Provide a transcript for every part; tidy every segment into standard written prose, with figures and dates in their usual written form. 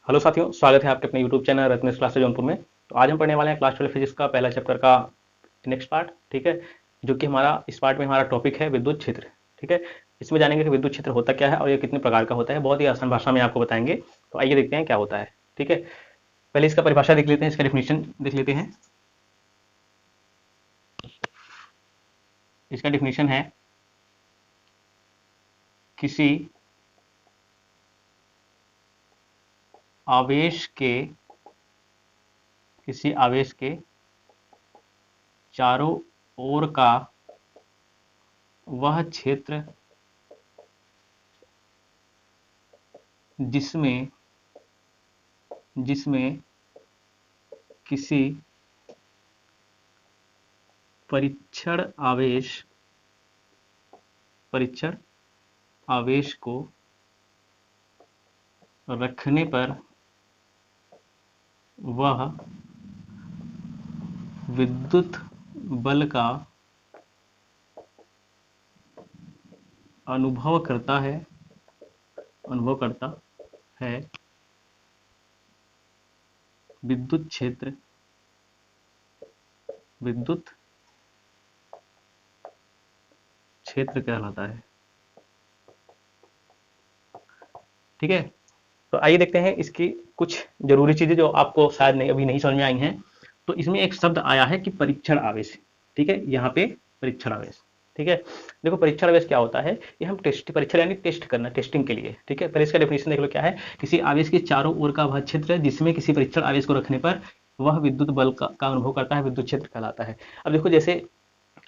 Hello साथियों, स्वागत है आपके अपने YouTube channel Ratnesh classes Jaunpur में। तो आज हम पढ़ने वाले हैं क्लास 12 फिजिक्स का पहला चैप्टर का नेक्स्ट पार्ट। ठीक है, जो कि हमारा इस पार्ट में हमारा टॉपिक है विद्युत क्षेत्र। ठीक है, इसमें जानेंगे कि विद्युत क्षेत्र होता क्या है और ये कितने प्रकार का होता है। बहुत ही आसान भाषा में आपको बताएंगे। तो आइए देखते हैं क्या होता है। ठीक है, पहले इसका परिभाषा देख लेते हैं, इसका डेफिनेशन देख लेते हैं। इसका डेफिनेशन है किसी आवेश के चारों ओर का वह क्षेत्र जिसमें किसी परीक्षण आवेश को रखने पर वह विद्युत बल का अनुभव करता है विद्युत क्षेत्र कहलाता है। ठीक है, तो आइए देखते हैं इसकी कुछ जरूरी चीजें जो आपको शायद अभी नहीं समझ में आई हैं। तो इसमें एक शब्द आया है कि परीक्षण आवेश। ठीक है, यहाँ पे परीक्षण आवेश। ठीक है, देखो परीक्षण आवेश क्या होता है। ये हम परीक्षण यानी टेस्ट करना, टेस्टिंग के लिए। ठीक है, पहले इसका डेफिनेशन देख लो क्या है। किसी आवेश के चारों ओर का वह क्षेत्र जिसमें किसी परीक्षण आवेश को रखने पर वह विद्युत बल का अनुभव करता है, विद्युत क्षेत्र कहलाता है। अब देखो, जैसे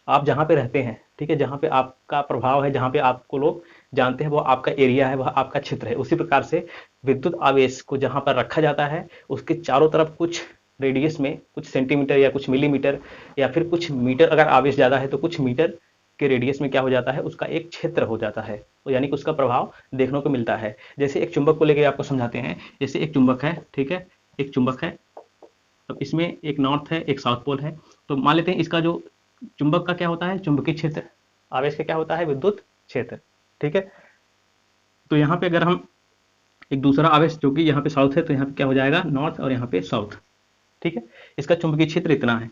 आप जहाँ पे रहते हैं, ठीक है, जहाँ पे आपका प्रभाव है, जहाँ पे आपको लोग जानते हैं, वो आपका एरिया है, वह आपका क्षेत्र है। उसी प्रकार से विद्युत आवेश को जहाँ पर रखा जाता है उसके चारों तरफ कुछ रेडियस में, कुछ सेंटीमीटर या कुछ मिलीमीटर या फिर कुछ मीटर, अगर आवेश ज़्यादा है तो कुछ मीटर के रेडियस में क्या हो जाता है, उसका एक क्षेत्र हो जाता है। तो यानी कि उसका प्रभाव देखने को मिलता है। जैसे एक चुंबक को लेकर आपको समझाते हैं। जैसे एक चुंबक है, ठीक है, एक चुंबक है। अब इसमें एक नॉर्थ है, एक साउथ पोल है। तो मान लेते हैं इसका जो चुंबक का क्या होता है, चुंबकीय क्षेत्र। आवेश का क्या होता है, विद्युत क्षेत्र। ठीक है, तो यहाँ पे अगर हम एक दूसरा आवेश जो कि यहाँ पे साउथ है, तो यहाँ पे क्या हो जाएगा, नॉर्थ, और यहाँ पे साउथ। ठीक है, इसका चुंबकीय क्षेत्र इतना है।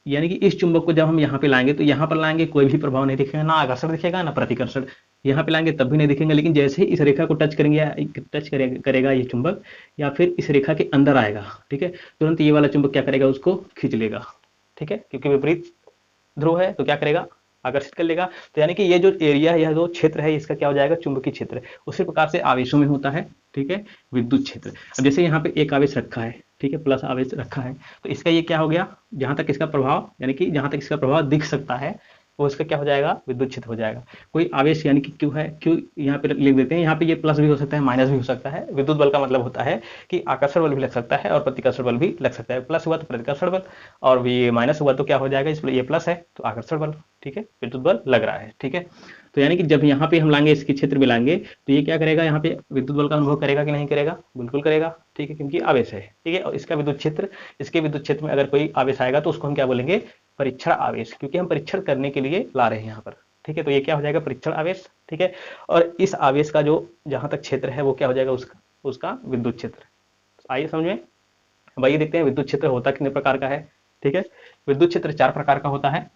यानी कि इस चुंबक को जब हम यहाँ पे लाएंगे तो यहाँ पर लाएंगे कोई भी प्रभाव नहीं दिखेगा, ना आकर्षण दिखेगा ना प्रतिकर्षण। यहाँ पे लाएंगे तब भी नहीं दिखेंगे, लेकिन जैसे ही इस रेखा को टच करेगा ये चुंबक, या फिर इस रेखा के अंदर आएगा, ठीक है, तुरंत ये वाला चुंबक क्या करेगा, उसको खींच लेगा। ठीक है, क्योंकि विपरीत ध्रुव है तो क्या करेगा, आकर्षित कर लेगा। तो यानी कि ये जो एरिया है, यह जो क्षेत्र है, इसका क्या हो जाएगा, चुंबकीय क्षेत्र। उसी प्रकार से आवेशों में होता है, ठीक है, विद्युत क्षेत्र। अब जैसे यहाँ पे एक आवेश रखा है, ठीक है, प्लस आवेश रखा है, तो इसका ये क्या हो गया, जहां तक इसका प्रभाव, यानी कि जहां तक इसका प्रभाव दिख सकता है, वो इसका क्या हो जाएगा, विद्युत क्षेत्र हो जाएगा। कोई आवेश यानी कि क्यू है, क्यू यहाँ पे लिख देते हैं। यहाँ पे ये प्लस भी हो सकता है, माइनस भी हो सकता है। विद्युत बल का मतलब होता है कि आकर्षण बल भी लग सकता है और प्रतिकर्षण बल भी लग सकता है। प्लस हुआ तो प्रतिकर्षण बल, और ये माइनस हुआ तो क्या हो जाएगा, इसलिए ये प्लस है तो आकर्षण बल। ठीक है, विद्युत बल लग रहा है। ठीक है, तो यानी कि जब यहाँ पे हम लाएंगे, इसके क्षेत्र में लाएंगे, तो ये क्या करेगा, यहाँ पे विद्युत बल का अनुभव करेगा कि नहीं करेगा, बिल्कुल करेगा। ठीक है, क्योंकि आवेश है। ठीक है, और इसका विद्युत क्षेत्र, इसके विद्युत क्षेत्र में अगर कोई आवेश आएगा तो उसको हम क्या बोलेंगे, परीक्षण आवेश, क्योंकि हम परीक्षण करने के लिए ला रहे हैं यहाँ पर। ठीक है, तो ये क्या हो जाएगा, परीक्षण आवेश। ठीक है, और इस आवेश का जो जहां तक क्षेत्र है वो क्या हो जाएगा, उसका विद्युत क्षेत्र। आइए समझ में। अब आइए देखते हैं विद्युत क्षेत्र होता कितने प्रकार का है। ठीक है, विद्युत क्षेत्र 4 प्रकार का होता है।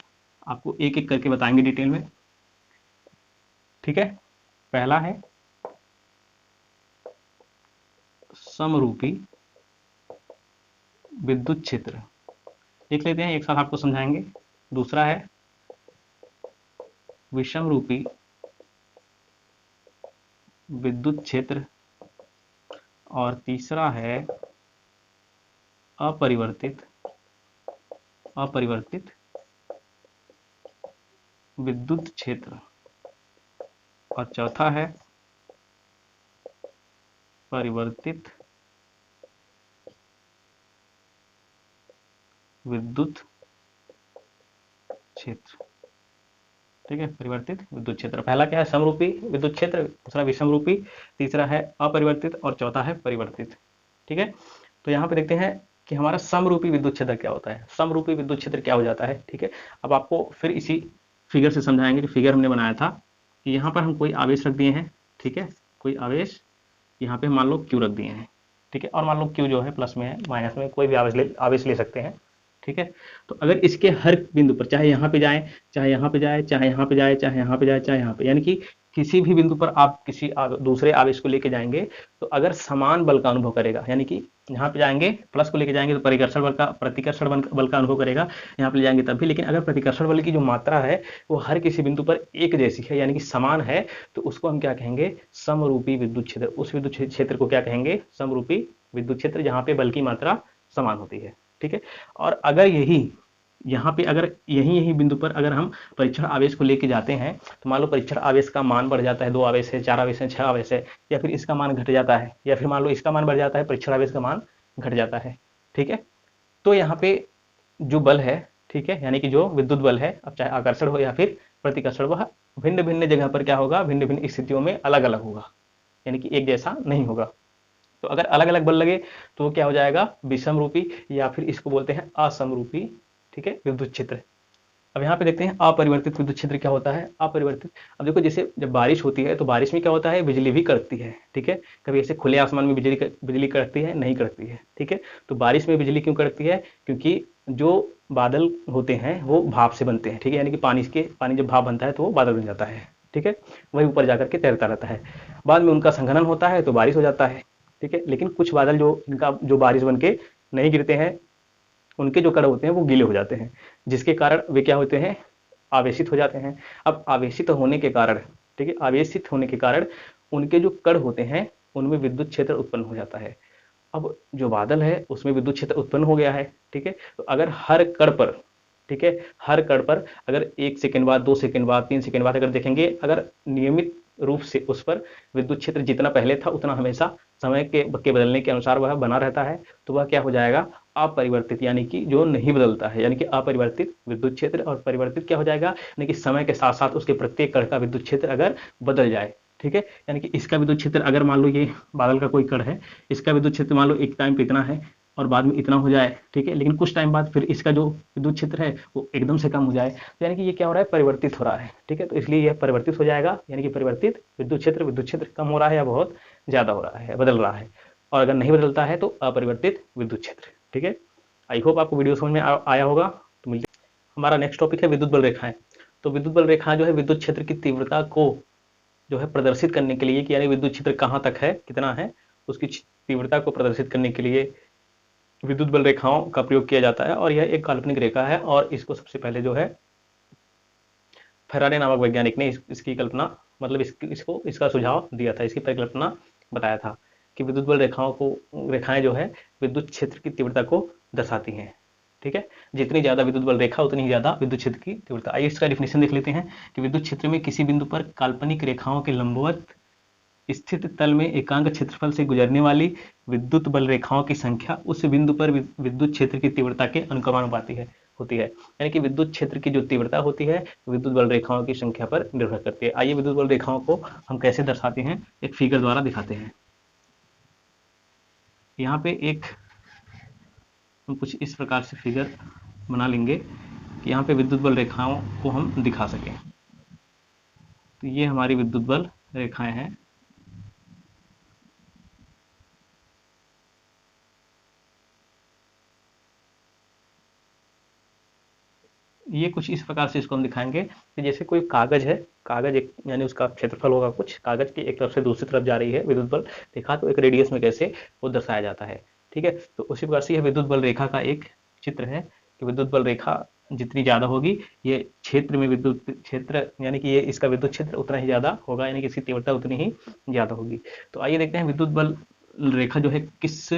आपको एक एक करके बताएंगे डिटेल में। ठीक है, पहला है समरूपी विद्युत क्षेत्र, देख लेते हैं, एक साथ आपको समझाएंगे। दूसरा है विषमरूपी विद्युत क्षेत्र, और तीसरा है अपरिवर्तित विद्युत क्षेत्र, और चौथा है परिवर्तित विद्युत क्षेत्र। ठीक है, परिवर्तित विद्युत क्षेत्र। पहला क्या है, समरूपी विद्युत क्षेत्र, दूसरा विषमरूपी, तीसरा है अपरिवर्तित, और चौथा है परिवर्तित। ठीक है, तो यहाँ पे देखते हैं कि हमारा समरूपी विद्युत क्षेत्र क्या होता है। समरूपी विद्युत क्षेत्र क्या हो जाता है। ठीक है, अब आपको फिर इसी फिगर से समझाएंगे। जो फिगर हमने बनाया था कि यहाँ पर हम कोई आवेश रख दिए हैं, ठीक है, कोई आवेश यहाँ पे मान लो क्यू रख दिए हैं, ठीक है। और मान लो क्यू जो है प्लस में है, माइनस में, कोई भी आवेश ले सकते हैं, ठीक है। तो अगर इसके हर बिंदु पर, चाहे यहाँ पे जाए, चाहे यहाँ पे जाए, चाहे यहाँ पे जाए, चाहे यहाँ पे जाए, चाहे यहाँ पे, यानी कि किसी भी बिंदु पर आप किसी दूसरे आवेश को लेके जाएंगे, तो अगर समान बल का अनुभव करेगा, यानी कि यहाँ पे जाएंगे प्लस को लेके जाएंगे तो प्रतिकर्षण बल का अनुभव करेगा, यहाँ पे ले जाएंगे तब भी। लेकिन अगर प्रतिकर्षण बल की जो मात्रा है वो हर किसी बिंदु पर एक जैसी है, यानी कि समान है, तो उसको हम क्या कहेंगे, समरूपी विद्युत क्षेत्र। उस विद्युत क्षेत्र को क्या कहेंगे, समरूपी विद्युत क्षेत्र, जहाँ पे बल की मात्रा समान होती है, ठीक है। और अगर यहाँ पे अगर यही बिंदु पर अगर हम परीक्षण आवेश को लेके जाते हैं, तो मान लो परीक्षण आवेश का मान बढ़ जाता है, 2 आवेश है, 4 आवेश है, 6 आवेश है, या फिर इसका मान घट जाता है, या फिर मान लो इसका मान बढ़ जाता है, परीक्षण आवेश का मान घट जाता है, ठीक है। तो यहाँ पे जो बल है, ठीक है, यानी कि जो विद्युत बल है, अब चाहे आकर्षण हो या फिर प्रतिकर्षण, वह भिन्न भिन्न जगह पर क्या होगा, भिन्न भिन्न स्थितियों में अलग अलग होगा, यानी कि एक जैसा नहीं होगा। तो अगर अलग अलग बल लगे तो क्या हो जाएगा, विषमरूपी, या फिर इसको बोलते हैं असमरूपी, ठीक है, विद्युत क्षेत्र। अब यहाँ पे देखते हैं अपरिवर्तित विद्युत क्षेत्र क्या होता है। अपरिवर्तित, अब देखो जैसे जब बारिश होती है तो बारिश में क्या होता है, बिजली भी कड़कती है, ठीक है। कभी ऐसे खुले आसमान में बिजली कड़कती है, नहीं कड़कती है, ठीक है। तो बारिश में बिजली क्यों कड़कती है, क्योंकि जो बादल होते हैं वो भाप से बनते हैं, ठीक है, यानी कि पानी जब भाप बनता है तो वो बादल बन जाता है, ठीक है, वही ऊपर जाकर के तैरता रहता है। बाद में उनका संघनन होता है तो बारिश हो जाता है, ठीक है। लेकिन कुछ बादल जो बारिश बन के नहीं गिरते हैं, उनके जो कण होते हैं वो गीले हो जाते हैं, जिसके कारण वे क्या होते हैं, आवेशित हो जाते हैं। अब आवेशित होने के कारण, ठीक है, आवेशित होने के कारण उनके जो कण होते हैं उनमें विद्युत क्षेत्र उत्पन्न हो जाता है। अब जो बादल है उसमें विद्युत क्षेत्र उत्पन्न हो गया है, ठीक है। तो अगर हर कण पर, ठीक है, हर कण पर अगर 1 सेकंड बाद, 2 सेकंड बाद, 3 सेकंड बाद अगर देखेंगे, अगर नियमित रूप से उस पर विद्युत क्षेत्र जितना पहले था उतना हमेशा समय के बदलने के अनुसार वह बना रहता है, तो वह क्या हो जाएगा, अपरिवर्तित, यानी कि जो नहीं बदलता है, यानी कि अपरिवर्तित विद्युत क्षेत्र। और परिवर्तित क्या हो जाएगा, यानी कि समय के साथ साथ उसके प्रत्येक कण का विद्युत क्षेत्र अगर बदल जाए, ठीक है। यानी कि इसका विद्युत क्षेत्र अगर मान लो ये बादल का कोई कण है, इसका विद्युत क्षेत्र मान लो एक टाइम पे इतना है और बाद में इतना हो जाए, ठीक है, लेकिन कुछ टाइम बाद फिर इसका जो विद्युत क्षेत्र है वो एकदम से कम हो जाए, तो यानी कि ये क्या हो रहा है, परिवर्तित हो रहा है, ठीक है। तो इसलिए यह परिवर्तित हो जाएगा, यानी कि परिवर्तित विद्युत क्षेत्र कम हो रहा है या बहुत ज्यादा हो रहा है, बदल रहा है। और अगर नहीं बदलता है तो अपरिवर्तित विद्युत क्षेत्र, ठीक है। आई होप आपको वीडियो समझ में आया होगा। तो मिलते, हमारा नेक्स्ट टॉपिक है विद्युत बल रेखाएं। तो विद्युत बल रेखा जो है विद्युत क्षेत्र की तीव्रता को जो है प्रदर्शित करने के लिए कि यानी विद्युत क्षेत्र कहाँ तक है, कितना है, उसकी तीव्रता को प्रदर्शित करने के लिए विद्युत बल रेखाओं का प्रयोग किया जाता है। और यह एक काल्पनिक रेखा है और इसको सबसे पहले जो है फैराडे नामक वैज्ञानिक ने इसकी कल्पना, मतलब इसका सुझाव दिया था, इसकी परिकल्पना बताया था कि विद्युत बल रेखाएं जो है विद्युत क्षेत्र की तीव्रता को दर्शाती हैं, ठीक है। जितनी ज्यादा विद्युत बल रेखा उतनी ही ज्यादा विद्युत क्षेत्र की तीव्रता। आइए इसका डिफिनेशन देख लेते हैं कि विद्युत क्षेत्र में किसी बिंदु पर काल्पनिक रेखाओं के लंबवत स्थित तल में एकांक क्षेत्रफल से गुजरने वाली विद्युत बल रेखाओं की संख्या उस बिंदु पर विद्युत क्षेत्र की तीव्रता के अनुक्रमानुपाती होती है। यानी कि विद्युत क्षेत्र की जो तीव्रता होती है विद्युत बल रेखाओं की संख्या पर निर्भर करती है। आइए विद्युत बल रेखाओं को हम कैसे दर्शाते हैं, एक फिगर द्वारा दिखाते हैं। यहाँ पे एक हम कुछ इस प्रकार से फिगर बना लेंगे कि यहाँ पे विद्युत बल रेखाओं को हम दिखा सकें। तो ये हमारी विद्युत बल रेखाएं हैं। ये कुछ इस प्रकार से इसको हम दिखाएंगे कि जैसे कोई कागज है, कागज एक यानी उसका क्षेत्रफल होगा कुछ, कागज की एक तरफ से दूसरी तरफ जा रही है विद्युत बल रेखा, तो एक रेडियस में कैसे वो दर्शाया जाता है, ठीक है। तो उसी प्रकार से यह विद्युत बल रेखा का एक चित्र है कि विद्युत बल रेखा जितनी ज्यादा होगी ये क्षेत्र में विद्युत क्षेत्र, यानी कि ये इसका विद्युत क्षेत्र उतना ही ज्यादा होगा, यानी कि इसकी तीव्रता उतनी ही ज्यादा होगी। तो आइए देखते हैं विद्युत बल रेखा जो है किस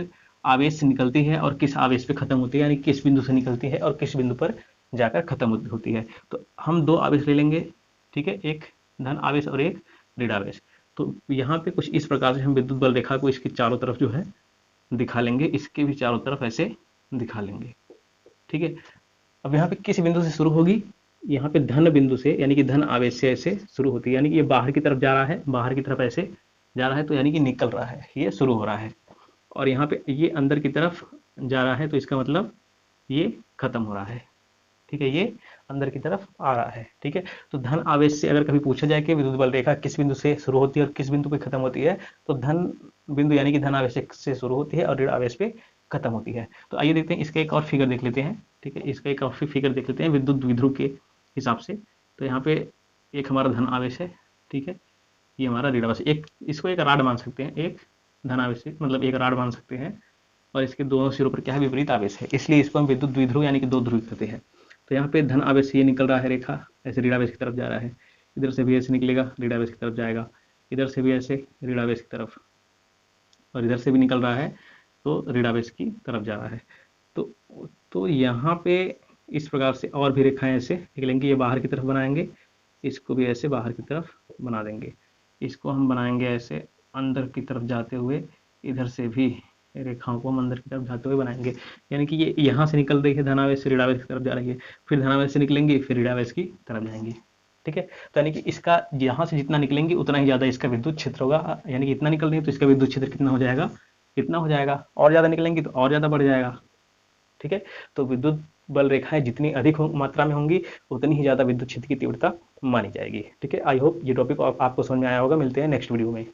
आवेश से निकलती है और किस आवेश पे खत्म होती है, यानी किस बिंदु से निकलती है और किस बिंदु पर जाकर खत्म होती है। तो हम 2 आवेश ले लेंगे, ठीक है, एक धन आवेश और एक ऋण आवेश। तो यहाँ पे कुछ इस प्रकार से हम विद्युत बल रेखा को इसकी चारों तरफ जो है दिखा लेंगे, इसके भी चारों तरफ ऐसे दिखा लेंगे, ठीक है। अब यहाँ पे किस बिंदु से शुरू होगी, यहाँ पे धन बिंदु से, यानी कि धन आवेश से ऐसे शुरू होती है, यानी कि ये बाहर की तरफ जा रहा है, बाहर की तरफ ऐसे जा रहा है, तो यानी कि निकल रहा है, ये शुरू हो रहा है। और यहाँ पे ये अंदर की तरफ जा रहा है, तो इसका मतलब ये खत्म हो रहा है, ठीक है, ये अंदर की तरफ आ रहा है। ठीक है, तो धन आवेश से अगर कभी पूछा जाए कि विद्युत बल रेखा किस बिंदु से शुरू होती है और किस बिंदु पे खत्म होती है, तो धन बिंदु यानी कि धन आवेश से शुरू होती है और ऋण आवेश पे खत्म होती है। तो आइए देखते हैं, इसका एक और फिगर देख लेते हैं। ठीक है, इसका एक और फिगर देख लेते हैं विद्युत द्विध्रुव के हिसाब से। तो यहाँ पे एक हमारा धन आवेश है, ठीक है, ये हमारा ऋण आवेश, एक इसको एक राड मान सकते हैं, एक धन आवेश मतलब एक राड मान सकते हैं, और इसके दोनों सिरों पर क्या है, विपरीत आवेश है, इसलिए इसको हम विद्युत द्विध्रुव यानी कि दो ध्रुव कहते हैं। तो यहाँ पे धन आवेश से ये निकल रहा है रेखा, ऐसे ऋण आवेश की तरफ जा रहा है, इधर से भी ऐसे निकलेगा, ऋण आवेश की तरफ जाएगा, इधर से भी ऐसे ऋण आवेश की तरफ, और इधर से भी निकल रहा है तो ऋण आवेश की तरफ जा रहा है। तो यहाँ पे इस प्रकार से और भी रेखाएं ऐसे निकलेंगी, ये बाहर की तरफ बनाएंगे, इसको भी ऐसे बाहर की तरफ बना देंगे, इसको हम बनाएंगे ऐसे अंदर की तरफ जाते हुए, इधर से भी रेखाओं को हम अंदर की तरफ जाते हुए बनाएंगे, यानी कि ये यहाँ से निकल रही है धनावेश से ऋणावेश की तरफ जा रही है, फिर धनावेश से निकलेंगी, फिर ऋणावेश की तरफ जाएंगी। ठीक है, तो यानी कि इसका यहाँ से जितना निकलेंगी उतना ही ज़्यादा इसका विद्युत क्षेत्र होगा, यानी कि इतना निकल रही है तो इसका विद्युत क्षेत्र कितना हो जाएगा, इतना हो जाएगा, और ज़्यादा निकलेंगी तो और ज़्यादा बढ़ जाएगा। ठीक है, तो विद्युत बल रेखाएं जितनी अधिक मात्रा में होंगी उतनी ही ज़्यादा विद्युत क्षेत्र की तीव्रता मानी जाएगी। ठीक है, आई होप ये टॉपिक आपको समझ में आया होगा। मिलते हैं नेक्स्ट वीडियो में।